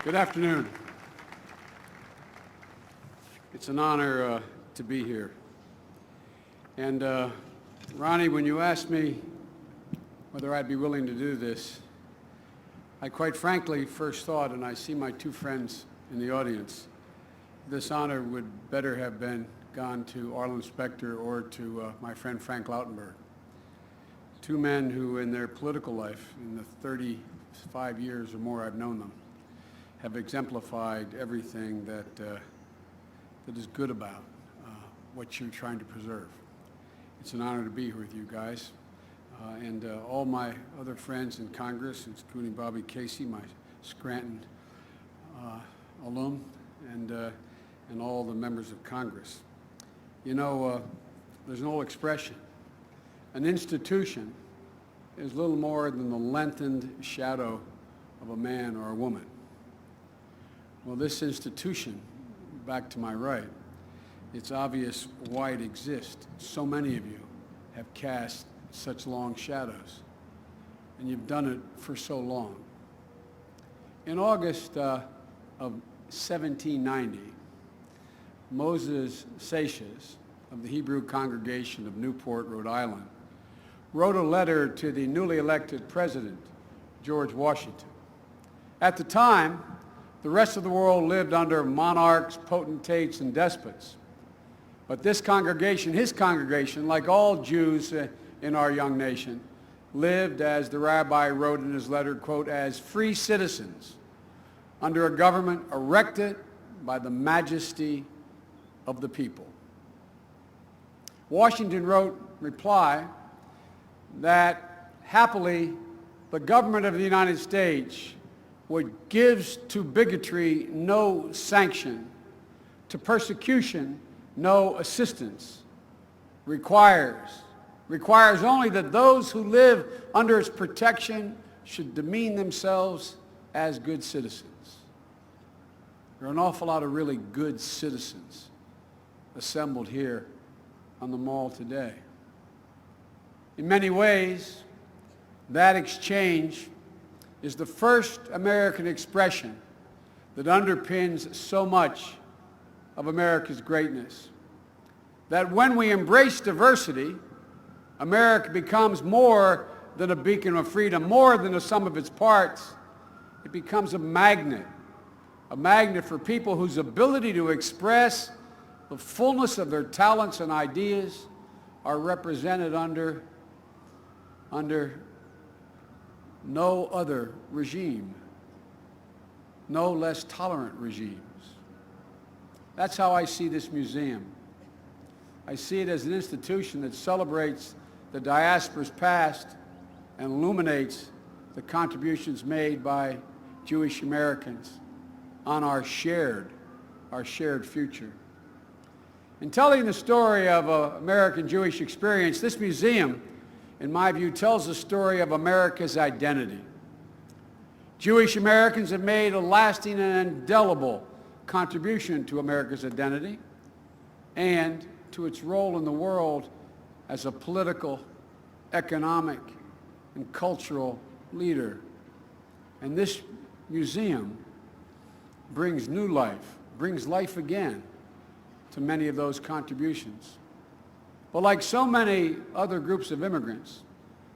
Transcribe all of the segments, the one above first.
Good afternoon. It's an honor to be here. And Ronnie, when you asked me whether I'd be willing to do this, I quite frankly first thought, and I see my two friends in the audience, this honor would better have been gone to Arlen Specter or to my friend Frank Lautenberg. Two men who in their political life, in the 35 years or more I've known them, have exemplified everything that is good about what you're trying to preserve. It's an honor to be here with you guys. And all my other friends in Congress, including Bobby Casey, my Scranton alum, and all the members of Congress. You know, there's an old expression. An institution is little more than the lengthened shadow of a man or a woman. Well, this institution, back to my right, it's obvious why it exists. So many of you have cast such long shadows, and you've done it for so long. In August of 1790, Moses Seixas of the Hebrew congregation of Newport, Rhode Island, wrote a letter to the newly elected president, George Washington. At the time, the rest of the world lived under monarchs, potentates, and despots. But this congregation, his congregation, like all Jews in our young nation, lived, as the rabbi wrote in his letter, quote, as free citizens under a government erected by the majesty of the people. Washington wrote reply that happily the government of the United States would gives to bigotry no sanction, to persecution no assistance, requires only that those who live under its protection should demean themselves as good citizens. There are an awful lot of really good citizens assembled here on the Mall today. In many ways, that exchange is the first American expression that underpins so much of America's greatness. That when we embrace diversity, America becomes more than a beacon of freedom, more than the sum of its parts. It becomes a magnet for people whose ability to express the fullness of their talents and ideas are represented under no other regime, no less tolerant regimes. That's how I see this museum. I see it as an institution that celebrates the diaspora's past and illuminates the contributions made by Jewish Americans on our shared future. In telling the story of American Jewish experience, this museum, in my view, tells the story of America's identity. Jewish Americans have made a lasting and indelible contribution to America's identity and to its role in the world as a political, economic, and cultural leader. And this museum brings new life, brings life again to many of those contributions. But like so many other groups of immigrants,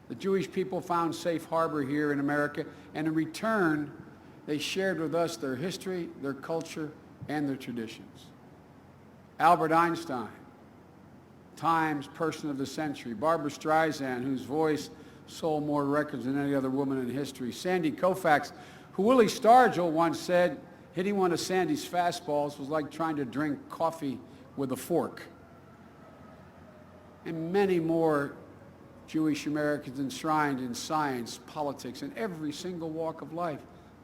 the Jewish people found safe harbor here in America, and in return, they shared with us their history, their culture, and their traditions. Albert Einstein, Times Person of the Century, Barbra Streisand, whose voice sold more records than any other woman in history, Sandy Koufax, who Willie Stargell once said hitting one of Sandy's fastballs was like trying to drink coffee with a fork. And many more Jewish Americans enshrined in science, politics, and every single walk of life,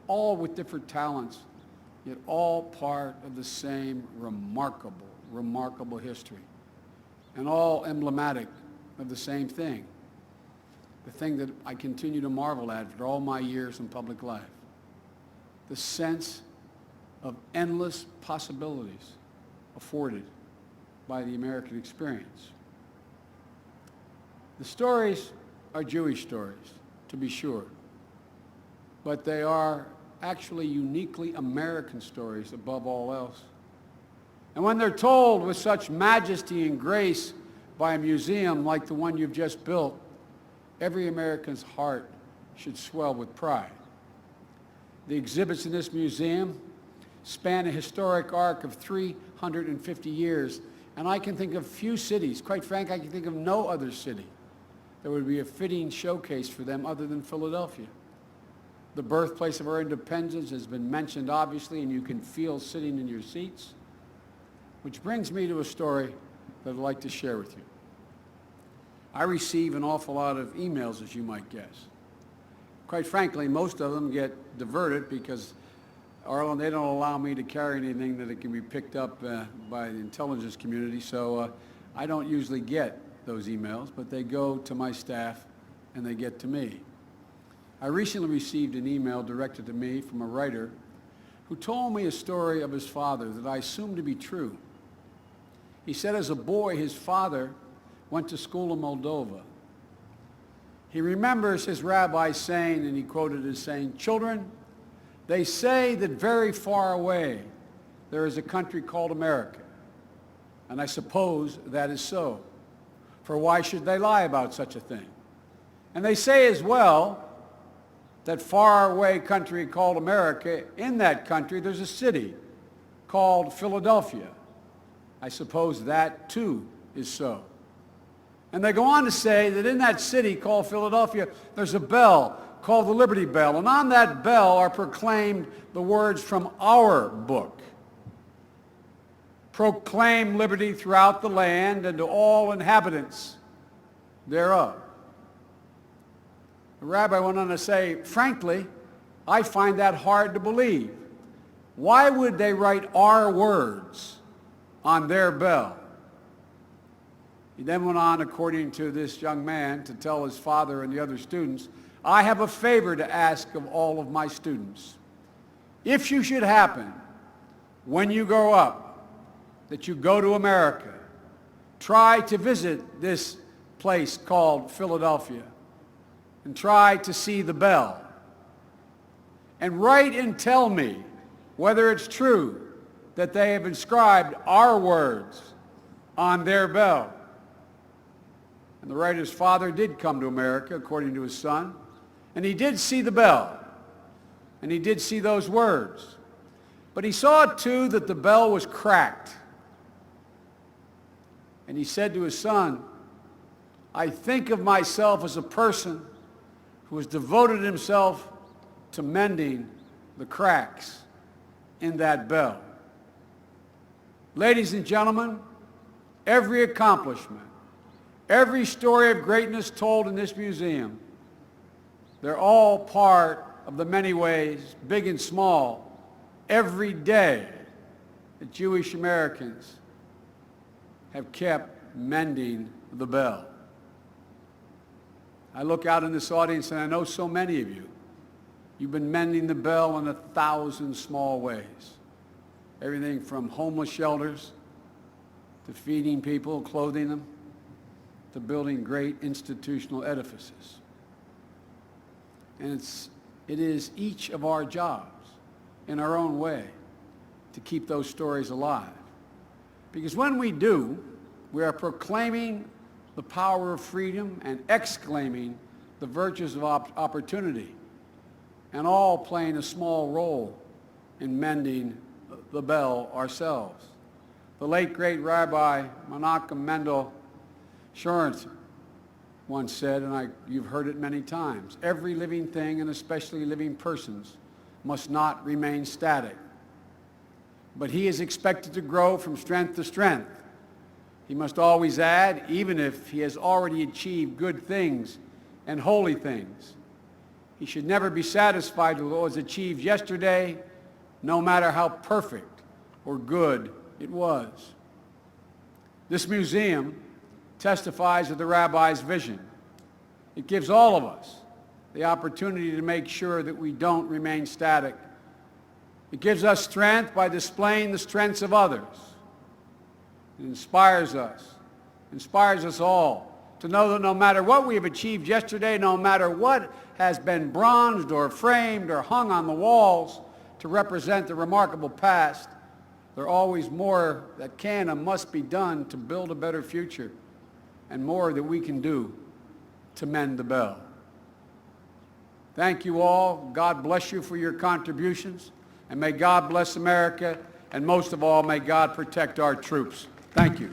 all with different talents, yet all part of the same remarkable history, and all emblematic of the same thing, the thing that I continue to marvel at for all my years in public life, the sense of endless possibilities afforded by the American experience. The stories are Jewish stories, to be sure, but they are actually uniquely American stories above all else. And when they're told with such majesty and grace by a museum like the one you've just built, every American's heart should swell with pride. The exhibits in this museum span a historic arc of 350 years, and I can think of few cities, quite frankly, I can think of no other city that would be a fitting showcase for them other than Philadelphia. The birthplace of our independence has been mentioned, obviously, and you can feel sitting in your seats, which brings me to a story that I'd like to share with you. I receive an awful lot of emails, as you might guess. Quite frankly, most of them get diverted because, Arlen, they don't allow me to carry anything that it can be picked up by the intelligence community, so I don't usually get those emails, but they go to my staff and they get to me. I recently received an email directed to me from a writer who told me a story of his father that I assumed to be true. He said as a boy, his father went to school in Moldova. He remembers his rabbi saying, and he quoted as saying, "Children, they say that very far away there is a country called America." And I suppose that is so. For why should they lie about such a thing? And they say as well that far away country called America, in that country there's a city called Philadelphia. I suppose that too is so. And they go on to say that in that city called Philadelphia, there's a bell called the Liberty Bell. And on that bell are proclaimed the words from our book. Proclaim liberty throughout the land and to all inhabitants thereof. The rabbi went on to say, frankly, I find that hard to believe. Why would they write our words on their bell? He then went on, according to this young man, to tell his father and the other students, I have a favor to ask of all of my students. If you should happen, when you grow up, that you go to America, try to visit this place called Philadelphia and try to see the bell. And write and tell me whether it's true that they have inscribed our words on their bell. And the writer's father did come to America, according to his son, and he did see the bell, and he did see those words. But he saw, too, that the bell was cracked. And he said to his son, I think of myself as a person who has devoted himself to mending the cracks in that bell. Ladies and gentlemen, every accomplishment, every story of greatness told in this museum, they're all part of the many ways, big and small, every day that Jewish Americans have kept mending the bell. I look out in this audience and I know so many of you. You've been mending the bell in 1,000 small ways. Everything from homeless shelters to feeding people, clothing them, to building great institutional edifices. And it is each of our jobs in our own way to keep those stories alive. Because when we do, we are proclaiming the power of freedom and exclaiming the virtues of opportunity, and all playing a small role in mending the bell ourselves. The late, great Rabbi Menachem M Schneerson once said, and you've heard it many times, every living thing, and especially living persons, must not remain static. But he is expected to grow from strength to strength. He must always add, even if he has already achieved good things and holy things. He should never be satisfied with what was achieved yesterday, no matter how perfect or good it was. This museum testifies of the rabbi's vision. It gives all of us the opportunity to make sure that we don't remain static. It gives us strength by displaying the strengths of others. It inspires us all to know that no matter what we have achieved yesterday, no matter what has been bronzed or framed or hung on the walls to represent the remarkable past, there are always more that can and must be done to build a better future, and more that we can do to mend the bell. Thank you all. God bless you for your contributions, and may God bless America, and most of all, may God protect our troops. Thank you.